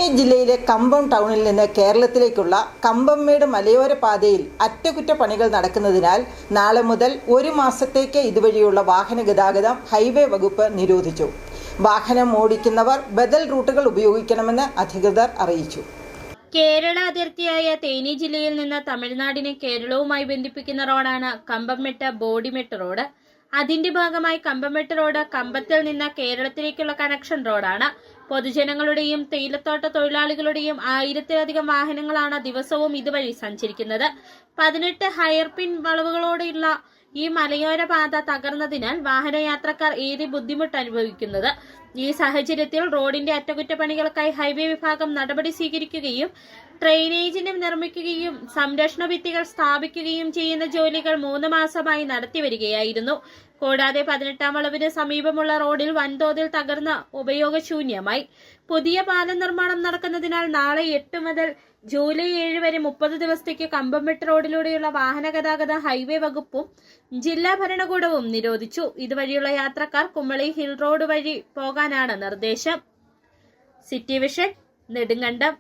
തേനി ജില്ലയിലെ കമ്പം ടൗണിൽ നിന്ന് കേരളത്തിലേക്കുള്ള കമ്പംമേട് മലയോര പാതയിൽ അറ്റകുറ്റപ്പണികൾ നടക്കുന്നതിനാൽ നാളെ മുതൽ 1 മാസത്തേക്ക് ഇതുവഴിയുള്ള വാഹന ഗതാഗതം ഹൈവേ വകുപ്പ് നിരോധിച്ചു. വാഹനം ഓടിക്കുന്നവർ ബദൽ റൂട്ടുകൾ ഉപയോഗിക്കണമെന്ന് അധികൃതർ അറിയിച്ചു. കേരള അതിർത്തിയായ തേനി ജില്ലയിൽ നിന്ന് തമിഴ്നാടിനെ കേരളവുമായി ബന്ധിപ്പിക്കുന്ന റോഡാണ് കമ്പംമെട്ട് ബോഡിമെട്ട് റോഡ്. അതിന്റെ ഭാഗമായി കമ്പംമെട്ട് റോഡ് കമ്പത്തിൽ നിന്ന് കേരളത്തിലേക്കുള്ള കണക്ഷൻ റോഡാണ്. പൊതുജനങ്ങളുടെയും തേയിലത്തോട്ട തൊഴിലാളികളുടെയും 1000-ലധികം വാഹനങ്ങളാണ് ദിവസവും ഇതുവഴി സഞ്ചരിക്കുന്നത്. 18 ഹയർപിൻ വളവുകളോടെയുള്ള ഈ മലയോര പാത തകർന്നതിനാൽ വാഹനയാത്രക്കാർ ഏറെ ബുദ്ധിമുട്ട് അനുഭവിക്കുന്നത്. ഈ സാഹചര്യത്തിൽ റോഡിന്റെ അറ്റകുറ്റപ്പണികൾക്കായി ഹൈവേ വിഭാഗം നടപടി സ്വീകരിക്കുകയും ഡ്രെയിനേജിന് നിർമ്മിക്കുകയും സംരക്ഷണ ഭിത്തികൾ സ്ഥാപിക്കുകയും ചെയ്യുന്ന ജോലികൾ 3 മാസമായി നടത്തിവരികയായിരുന്നു. കൂടാതെ 18-ാം വളവിന് സമീപമുള്ള റോഡിൽ വൻതോതിൽ തകർന്ന് ഉപയോഗശൂന്യമായി. പുതിയ പാത നിർമ്മാണം നടക്കുന്നതിനാൽ നാളെ 8 മുതൽ ജൂലൈ 7 വരെ 30 ദിവസത്തേക്ക് കമ്പംമെട്ട് റോഡിലൂടെയുള്ള വാഹന ഗതാഗതം ഹൈവേ വകുപ്പും ജില്ലാ ഭരണകൂടവും നിരോധിച്ചു. ഇതുവഴിയുള്ള യാത്രക്കാർ കുമളി ഹിൽ റോഡ് വഴി പോകാനാണ് നിർദ്ദേശം. City vision, Nedumkandam.